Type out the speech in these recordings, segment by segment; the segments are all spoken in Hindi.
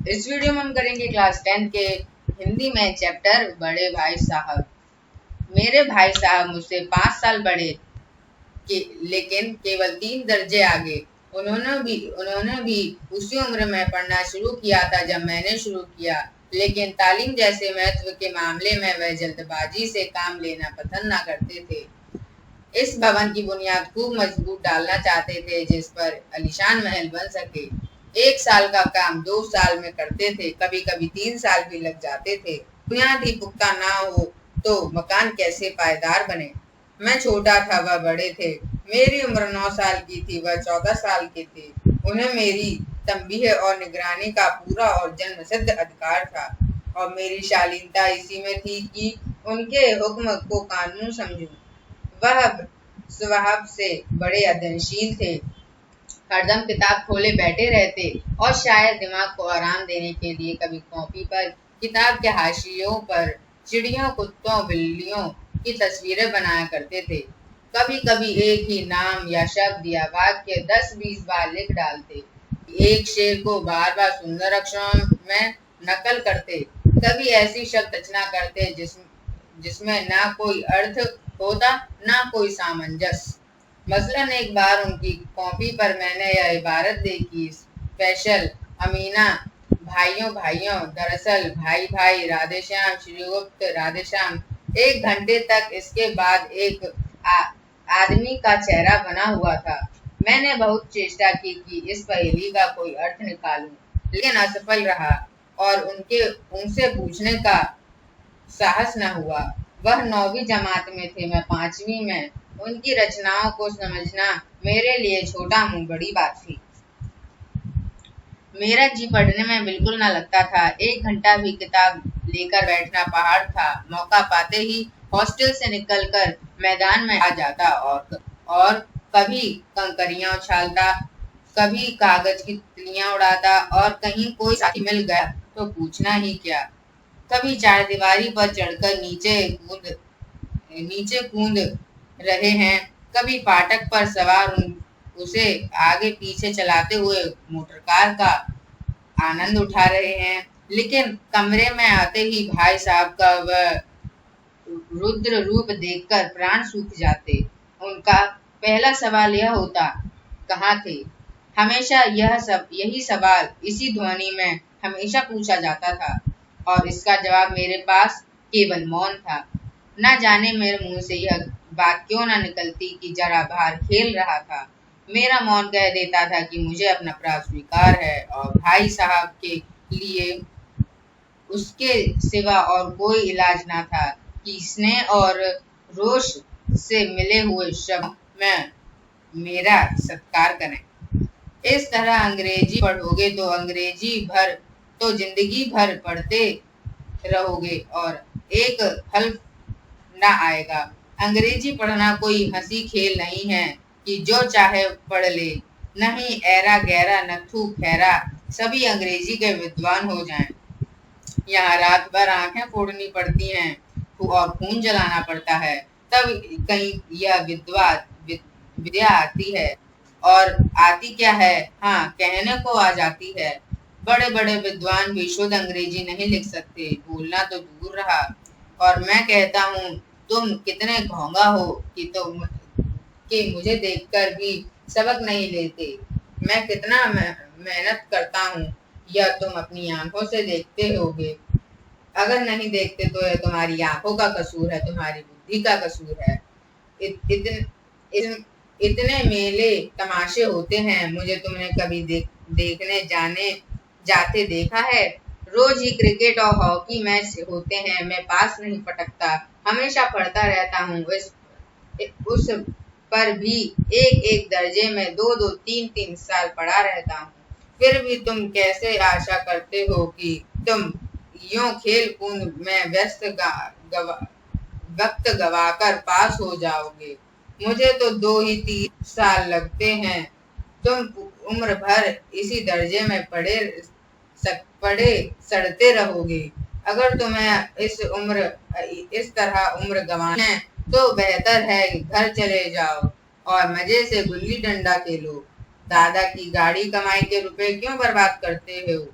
इस वीडियो में हम करेंगे क्लास 10 के हिंदी में चैप्टर बड़े भाई साहब। मेरे भाई साहब मुझसे 5 साल बड़े लेकिन केवल 3 दर्जे आगे। उन्होंने भी उसी उम्र में पढ़ना शुरू किया था जब मैंने शुरू किया, लेकिन तालीम जैसे महत्व के मामले में वह जल्दबाजी से काम लेना पसंद न करते थे। इस भवन की बुनियाद खूब मजबूत डालना चाहते थे जिस पर आलीशान महल बन सके। 1 साल का काम 2 साल में करते थे, कभी कभी 3 साल भी लग जाते थे। बुनियाद ही पुख्ता ना हो तो मकान कैसे पायदार बने। मैं छोटा था, वह बड़े थे। मेरी उम्र 9 साल की थी, वह 14 साल के थे। उन्हें मेरी तंबीह और निगरानी का पूरा और जन्मसिद्ध अधिकार था, और मेरी शालीनता इसी में थी कि उनके हुक्म को कानून समझूं। वह स्वभाव से बड़े अध्ययनशील थे, हरदम किताब खोले बैठे रहते और शायद दिमाग को आराम देने के लिए कभी कॉपी पर किताब के हाशियों पर चिड़ियों, कुत्तों, बिल्लियों की तस्वीरें बनाया करते थे। कभी कभी एक ही नाम या शब्द या वाक्य 10-20 बार लिख डालते। एक शेर को बार बार सुंदर अक्षरों में नकल करते। कभी ऐसी शब्द रचना करते जिसमें ना कोई अर्थ होता, ना कोई सामंजस्य। मसलन एक बार उनकी कॉपी पर मैंने यह इबारत देखी, स्पेशल अमीना, भाइयों भाइयों, दरअसल भाई भाई, राधेश्याम, श्रीगुप्त, राधेश्याम। 1 घंटे तक इसके बाद एक आदमी का चेहरा बना हुआ था। मैंने बहुत चेष्टा की कि इस पहेली का कोई अर्थ निकालूं, लेकिन असफल रहा और उनसे पूछने का साहस न हुआ। वह 9वीं जमात में थे, मैं 5वीं में। उनकी रचनाओं को समझना मेरे लिए छोटा मुंह बड़ी बात थी। मेरा जी पढ़ने में बिल्कुल न लगता था। 1 घंटा भी किताब लेकर बैठना पहाड़ था। मौका पाते ही हॉस्टल से निकलकर मैदान में आ जाता और कभी कंकरियां उछालता, कभी कागज की तितलियां उड़ाता, और कहीं कोई साथी मिल गया तो पूछना ही क्या। कभी चारदीवारी पर चढ़कर नीचे कूद रहे हैं, कभी फाटक पर सवार उसे आगे पीछे चलाते हुए मोटर कार का आनंद उठा रहे हैं। लेकिन कमरे में आते ही भाई साहब का वह रुद्र रूप देखकर प्राण सूख जाते। उनका पहला सवाल यह होता, कहाँ थे? हमेशा यही सवाल इसी ध्वनि में हमेशा पूछा जाता था, और इसका जवाब मेरे पास केवल मौन था। न जाने मेरे मुंह से यह बात क्यों न निकलती कि जरा बाहर खेल रहा था। मेरा मौन कह देता था कि मुझे अपना अपराध स्वीकार है, और भाई साहब के लिए उसके सिवा और कोई इलाज ना था कि स्नेह और रोष से मिले हुए शब्द में मेरा सत्कार करें। इस तरह अंग्रेजी पढ़ोगे तो अंग्रेजी भर तो जिंदगी भर पढ़ते रहोगे और एक हल ना आएगा। अंग्रेजी पढ़ना कोई हंसी खेल नहीं है कि जो चाहे पढ़ ले। नहीं ऐरा गैरा नथु खैरा सभी अंग्रेजी के विद्वान हो जाएं। यहाँ रात भर आंखें फोड़नी पड़ती हैं और खून जलाना पड़ता है, तब कहीं यह विद्या आती है। और आती क्या है, हाँ, कहने को आ जाती है। बड़े बड़े विद्वान भी शुद्ध अंग्रेजी नहीं लिख सकते, बोलना तो दूर रहा। और मैं कहता हूँ, तुम कितने घोंगा हो कि मुझे देखकर भी सबक नहीं लेते। मैं कितना मेहनत करता हूँ, यह तुम अपनी आंखों से देखते होगे। अगर नहीं देखते तो यह तुम्हारी आंखों का कसूर है, तुम्हारी बुद्धि का कसूर है। इतने मेले तमाशे होते हैं, मुझे तुमने कभी देखने जाते देखा है? रोज ही क्रिकेट और हॉकी मैच होते हैं, मैं पास नहीं पटकता, हमेशा पढ़ता रहता हूँ। उस पर भी एक दर्जे में 2-2, 3-3 साल पढ़ा रहता हूँ। फिर भी तुम कैसे आशा करते हो कि तुम यूं खेल कूद में वक्त गवाकर पास हो जाओगे? मुझे तो 2 ही 3 साल लगते हैं। तुम उम्र भर इसी दर्जे में पड़े सड़ते रहोगे। अगर तुम्हें इस तरह उम्र गंवानी है तो बेहतर है घर चले जाओ और मजे से गुल्ली डंडा खेलो। दादा की गाड़ी कमाई के रुपए क्यों बर्बाद करते हो?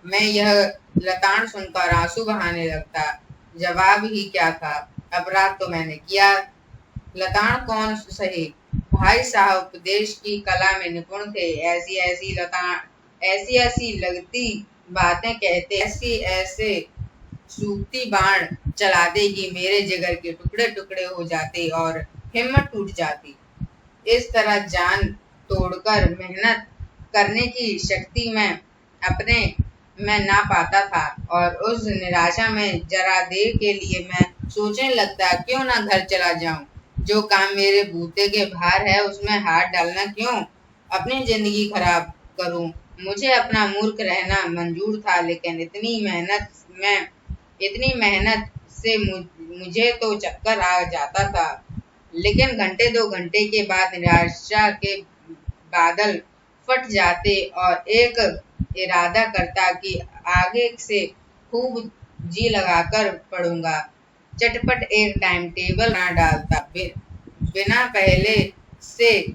मैं यह लताड़ सुनकर आंसू बहाने लगता। जवाब ही क्या था, अपराध तो मैंने किया। लताड़ कौन सही, भाई साहब उपदेश की कला में निपुण थे। ऐसी ऐसी लगती बातें कहते, ऐसी ऐसे सूखती बाण चला दे कि मेरे जिगर के टुकड़े टुकड़े हो जाते और हिम्मत टूट जाती। इस तरह जान तोड़कर मेहनत करने की शक्ति मैं अपने में ना पाता था और उस निराशा में जरा देर के लिए मैं सोचने लगता, क्यों ना घर चला जाऊं। जो काम मेरे बूते के भार है उसमें हाथ डालना क्यों, अपनी जिंदगी खराब करूं। मुझे अपना मूर्ख रहना मंजूर था, लेकिन इतनी मेहनत से मुझे तो चक्कर आ जाता था। लेकिन घंटे दो घंटे के बाद निराशा के बादल फट जाते और एक इरादा करता कि आगे से खूब जी लगाकर पढ़ूंगा। चटपट एक टाइम टेबल बना डालता, बिना पहले से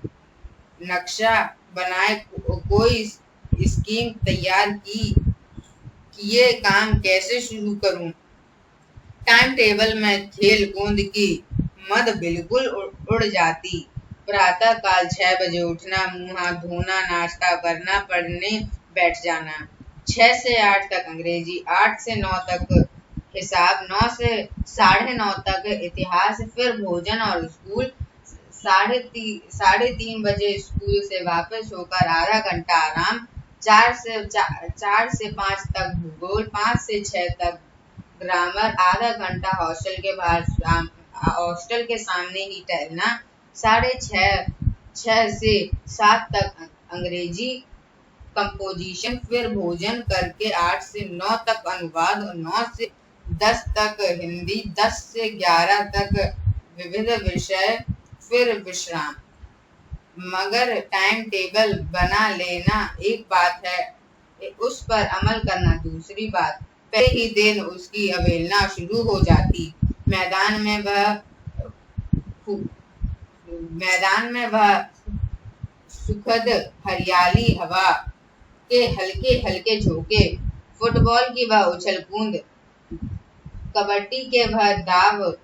नक्शा बनाए कोई स्कीम तैयार कि ये काम कैसे शुरू करूं। टाइम टेबल में खेल कूद की मद बिल्कुल उड़ जाती। प्रातः काल 6 बजे उठना, मुंह हाथ धोना, नाश्ता करना, पढ़ने बैठ जाना। 6 से 8 तक अंग्रेजी, 8 से 9 तक हिसाब, 9 से 9:30 तक इतिहास, फिर भोजन और स्कूल। 3:30 बजे स्कूल से वापस होकर आधा घंटा आराम। 4 से 5 तक भूगोल, 5 से 6 तक ग्रामर, आधा घंटा हॉस्टल के बाहर हॉस्टल के सामने ही टहलना। 6:30 से 7 तक अंग्रेजी कंपोजिशन, फिर भोजन करके 8 से 9 तक अनुवाद और 9 से 10 तक हिंदी, 10 से 11 तक विविध विषय, फिर विश्राम। मगर टाइम टेबल बना लेना एक बात है, उस पर अमल करना दूसरी बात। पहले ही दिन उसकी अवहेलना शुरू हो जाती। मैदान में वह सुखद हरियाली, हवा के हल्के हल्के झोंके, फुटबॉल की वह उछल कूद, कबड्डी के वह दाव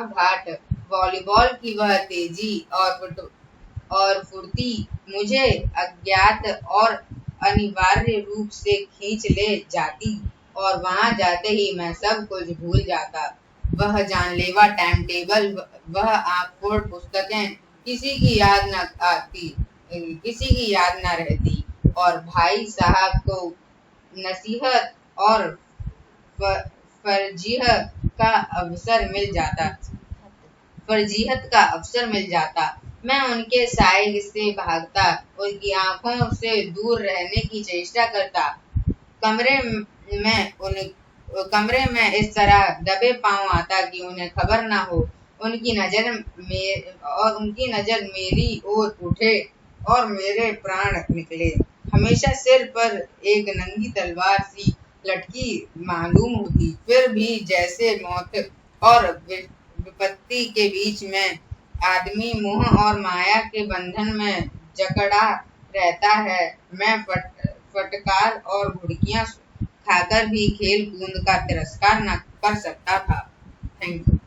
घाट, वॉलीबॉल की वह तेजी और फुर्ती मुझे अज्ञात और अनिवार्य रूप से खींच ले जाती और वहां जाते ही मैं सब कुछ भूल जाता। वह जानलेवा टाइम टेबल, वह आँखों पुस्तकें, किसी की याद न रहती और भाई साहब को नसीहत और फर्जीहत का अवसर मिल जाता। मैं उनके साए से भागता, उनकी आंखों से दूर रहने की चेष्टा करता। कमरे में इस तरह दबे पांव आता कि उन्हें खबर न हो। उनकी नजर मेरी ओर उठे और मेरे प्राण निकले। हमेशा सिर पर एक नंगी तलवार सी लटकी मालूम होती, फिर भी जैसे मौत और विपत्ति के बीच में आदमी मोह और माया के बंधन में जकड़ा रहता है। मैं फटकार और घुड़कियां खाकर भी खेल कूद का तिरस्कार न कर सकता था। Thank you.